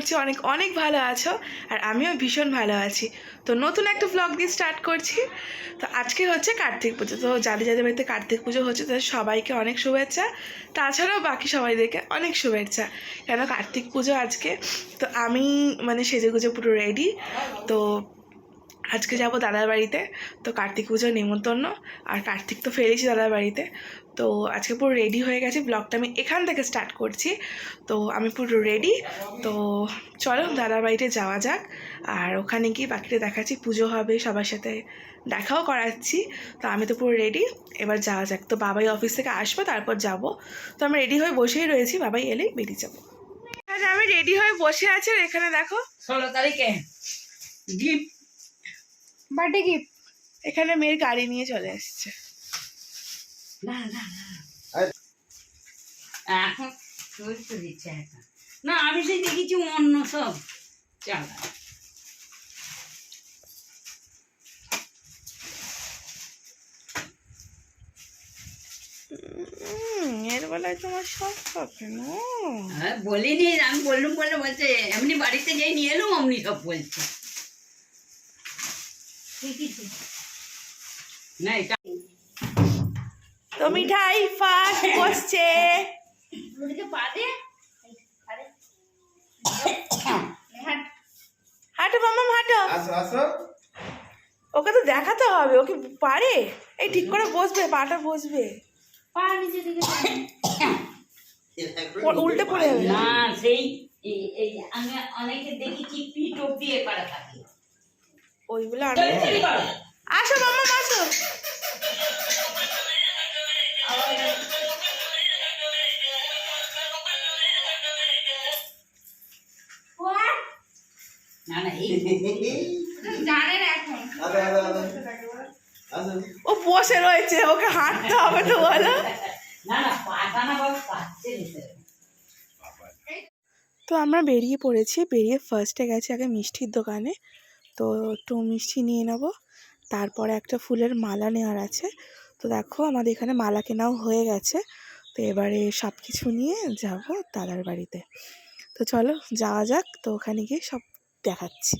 করছি অনেক অনেক ভালো আছো। আর আমিও ভীষণ ভালো আছি। তো নতুন একটা ব্লগ দিয়ে স্টার্ট করছি। তো আজকে হচ্ছে কার্তিক পুজো। তো যাদের যাদের বাড়িতে কার্তিক পুজো হচ্ছে তাদের সবাইকে অনেক শুভেচ্ছা। তাছাড়াও বাকি সবাইদেরকে অনেক শুভেচ্ছা, কেন কার্তিক পুজো আজকে। তো আমি মানে সেজেগুজে পুরো রেডি। তো আজকে যাব দাদার বাড়িতে। তো কার্তিক পুজোর নেমন্তন্ন, আর কার্তিক তো ফেলেছি দাদার বাড়িতে। তো আজকে পুরো রেডি হয়ে গেছি, ব্লগটা আমি এখান থেকে স্টার্ট করছি। তো আমি পুরো রেডি। তো চলো দাদার বাড়িতে যাওয়া যাক। আর ওখানে গিয়ে বাকিটা দেখাচ্ছি, পুজো হবে, সবার সাথে দেখাও করাচ্ছি। তো আমি তো পুরো রেডি, এবার যাওয়া যাক। তো বাবাই অফিস থেকে আসবো, তারপর যাব। তো আমি রেডি হয়ে বসেই রয়েছি, বাবাই এলেই বেরিয়ে যাবো। আমি রেডি হয়ে বসে আছি, আর এখানে দেখো 16 তারিখে গিফট, বার্থডে গিফট। এখানে মেয়ের গাড়ি নিয়ে চলে এসছে। না না না এখন তুই তো দিচ্ছে এখন না, আমি সেই দেখেছি অন্য সব চালা। এর বেলায় তোমার সব কেন? হ্যাঁ বলিনি, আমি বললুম বলে বলছে এমনি বাড়িতে যেই নিয়ে এলুম অমনি সব বলছে। না এটা তো মিঠাই ফার্স্ট বসছে। হাঁটো মামা হাঁটো। ওকে তো দেখাতে হবে, ওকে পারে। এই ঠিক করে বসবে, পাটা বসবে, উল্টে পড়ে যাবে। না সেই এই আমি অনেকে দেখেছি পিঠ অব্দি এপারে থাকে ওইগুলো আসো মামা আসো। না না এই জানেন এখন ও বসে রয়েছে, ওকে হাঁটতে হবে তো বলো। না না পাটা না বাবা পাচ্ছে ভিতরে। তো আমরা বেরিয়ে পড়েছি, বেরিয়ে ফার্স্টে গেছি আগে মিষ্টির দোকানে। তো একটু মিষ্টি নিয়ে নেব, তারপরে একটা ফুলের মালা নেওয়ার আছে। তো দেখো আমাদের এখানে মালা কেনাও হয়ে গেছে। তো এবারে সব কিছু নিয়ে যাব দাদার বাড়িতে। তো চলো যাওয়া যাক। তো ওখানে গিয়ে সব দেখাচ্ছি।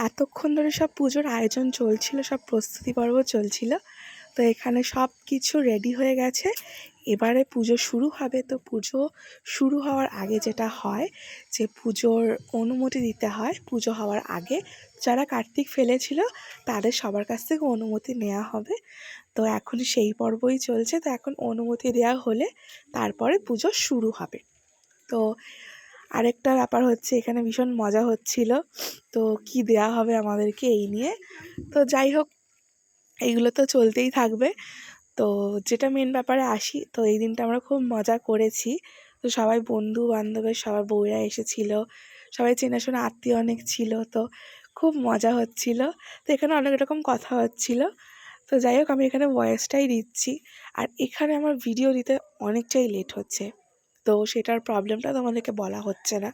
এতক্ষণ ধরে সব পুজোর আয়োজন চলছিল, সব প্রস্তুতি পর্ব চলছিল। তো এখানে সব কিছু রেডি হয়ে গেছে, এবারে পুজো শুরু হবে। তো পুজো শুরু হওয়ার আগে যেটা হয়, যে পুজোর অনুমতি দিতে হয়। পুজো হওয়ার আগে যারা কার্তিক ফেলেছিল তাদের সবার কাছ থেকে অনুমতি নেওয়া হবে। তো এখন সেই পর্বই চলছে। তো এখন অনুমতি দেওয়া হলে তারপরে পুজো শুরু হবে। তো আরেকটা ব্যাপার হচ্ছে, এখানে ভীষণ মজা হচ্ছিল। তো কি দেয়া হবে আমাদেরকে এই নিয়ে। তো যাই হোক, এইগুলো তো চলতেই থাকবে। তো যেটা মেন ব্যাপারে আসি, তো এই দিনটা আমরা খুব মজা করেছি। তো সবাই বন্ধু বান্ধবের সবার বউরা এসেছিল, সবাই চেনাশোনা আত্মীয় অনেক ছিল। তো খুব মজা হচ্ছিল। তো এখানে অনেক রকম কথা হচ্ছিল। তো যাই হোক, আমি এখানে ভয়েসটাই দিচ্ছি। আর এখানে আমার ভিডিও দিতে অনেকটাই লেট হচ্ছে। তো সেটার প্রবলেমটা তোমাদেরকে বলা হচ্ছে না,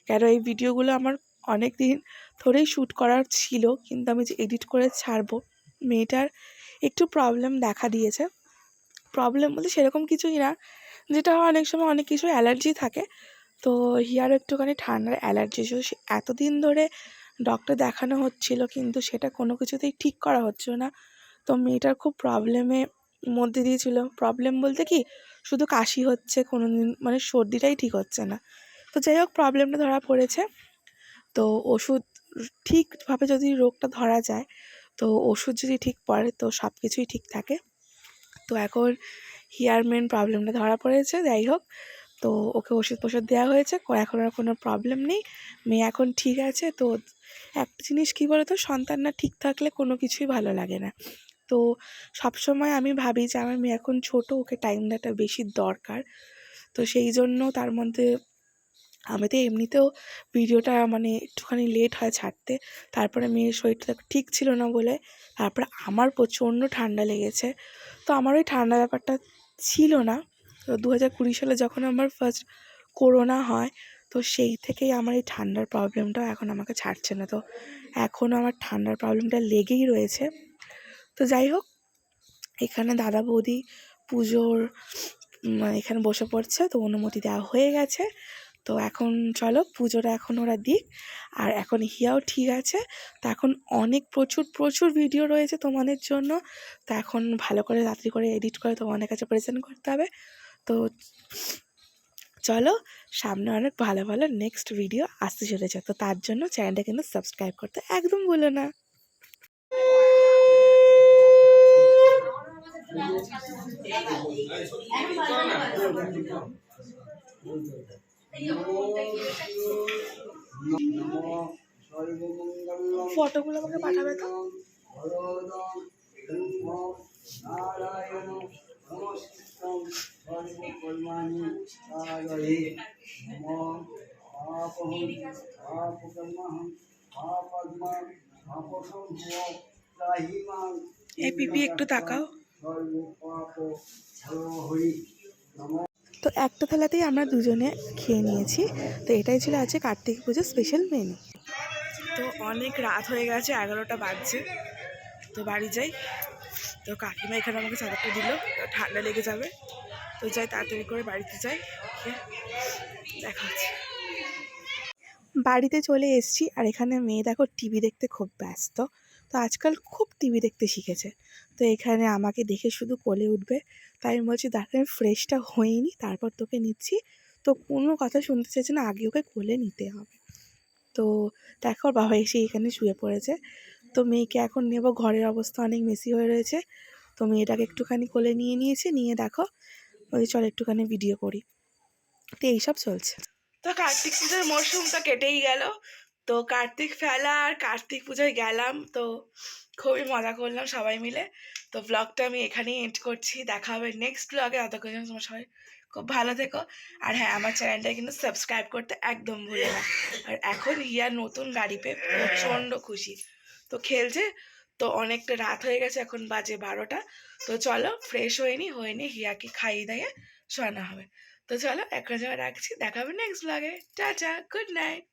কেন এই ভিডিওগুলো আমার অনেক দিন ধরেই শ্যুট করার ছিল, কিন্তু আমি যে এডিট করে ছাড়বো, মেয়েটার একটু প্রবলেম দেখা দিয়েছে। প্রবলেম বলতে সেরকম কিছুই না, যেটা হয় অনেক সময় অনেক কিছু অ্যালার্জি থাকে। তো হিয়ার একটুখানি ঠান্ডার অ্যালার্জি ছিল। এতদিন ধরে ডক্টর দেখানো হচ্ছিল, কিন্তু সেটা কোনো কিছুতেই ঠিক করা হচ্ছিল না। তো মেয়েটার খুব প্রবলেমের মধ্যে দিয়েছিল। প্রবলেম বলতে কি, শুধু কাশি হচ্ছে, কোনো দিন মানে সর্দিটাই ঠিক হচ্ছে না। তো যাই হোক, প্রবলেমটা ধরা পড়েছে। তো ওষুধ ঠিকভাবে যদি রোগটা ধরা যায়, তো ওষুধ যদি ঠিক পড়ে, তো সব কিছুই ঠিক থাকে। তো এখন হিয়ার মেন প্রবলেমটা ধরা পড়েছে। যাই হোক, তো ওকে ওষুধ ফষুধ দেওয়া হয়েছে, এখন আর কোনো প্রবলেম নেই, মেয়ে এখন ঠিক আছে। তো একটা জিনিস কী বলো তো, সন্তান না ঠিক থাকলে কোনো কিছুই ভালো লাগে না। তো সবসময় আমি ভাবি যে আমার মেয়ে এখন ছোটো, ওকে টাইম দেওয়াটা বেশি দরকার। তো সেই জন্য তার মধ্যে আমি তো এমনিতেও ভিডিওটা মানে একটুখানি লেট হয় ছাড়তে, তারপরে মেয়ের শরীরটা ঠিক ছিল না বলে, তারপরে আমার প্রচণ্ড ঠান্ডা লেগেছে। তো আমার ওই ঠান্ডা ব্যাপারটা ছিল না। তো 2020 সালে যখন আমার ফার্স্ট করোনা হয়, তো সেই থেকেই আমার এই ঠান্ডার প্রবলেমটাও এখন আমাকে ছাড়ছে না। তো এখনও আমার ঠান্ডার প্রবলেমটা লেগেই রয়েছে। তো যাই হোক, এখানে দাদা বৌদি পুজোর এখানে বসে পড়ছে, তো অনুমতি দেওয়া হয়ে গেছে। তো এখন চলো পুজোটা এখন ওরা দিক। আর এখন হিয়াও ঠিক আছে, তো এখন অনেক প্রচুর ভিডিও রয়েছে তোমাদের জন্য। তো এখন ভালো করে তাড়াতাড়ি করে এডিট করে তোমাদের কাছে প্রেজেন্ট করতে হবে। তো চলো, সামনে অনেক ভালো ভালো নেক্সট ভিডিও আসতে চলেছে। তো তার জন্য চ্যানেলটা কিন্তু সাবস্ক্রাইব করতে একদম ভুলো না। ফটোগুলো আমাকে পাঠাবে তো। এই পিপি একটু তাকাও। তো একটা থালাতেই আমরা দুজনে খেয়ে নিয়েছি। তো এটাই ছিল আজকে কার্তিক পুজোর স্পেশাল মেনু। তো অনেক রাত হয়ে গেছে, 11টা বাজছে। তো বাড়ি যাই। তো কাকিমা এখানে আমাকে চাদরটা দিল, ঠান্ডা লেগে যাবে। তো যাই, তাড়াতাড়ি করে বাড়িতে যাই। দেখা হচ্ছে। বাড়িতে চলে এসেছি, আর এখানে মেয়ে দেখো টিভি দেখতে খুব ব্যস্ত। তো আজকাল খুব টিভি দেখতে শিখেছে। তো এখানে আমাকে দেখে শুধু কোলে উঠবে। তাই আমি বলছি দেখো আমি ফ্রেশটা হইনি, তারপর তোকে নিচ্ছি। তো কোনো কথা শুনতে চাইছে না, আগে ওকে কোলে নিতে হবে। তো দেখো বাবা এসে এখানে শুয়ে পড়েছে। তো মেয়েকে এখন নেব, ঘরের অবস্থা অনেক মেসি হয়ে রয়েছে। তো মেয়েটাকে একটুখানি কোলে নিয়ে নিয়েছে, নিয়ে দেখো বলছি চল একটুখানি ভিডিও করি। তো এইসব চলছে। তো কার্তিক পুজোর মরশুমটা কেটেই গেল। তো কার্তিক ফেলা আর কার্তিক পুজোয় গেলাম, তো খুবই মজা করলাম সবাই মিলে। তো ব্লগটা আমি এখানেই এন্ড করছি, দেখা হবে নেক্সট ব্লগে। ততক্ষণ তোমার সবাই খুব ভালো থেকো। আর হ্যাঁ, আমার চ্যানেলটা কিন্তু সাবস্ক্রাইব করতে একদম ভুলে না। আর এখন হিয়ার নতুন গাড়ি পেয়ে প্রচণ্ড খুশি, তো খেলছে। তো অনেকটা রাত হয়ে গেছে, এখন বাজে 12টা। তো চলো ফ্রেশ হয়নি হিয়াকে খাইয়ে দিয়ে শোয়ানো হবে। তো চলো এখন রাখছি, দেখা হবে নেক্সট ব্লগে। Tata, good night.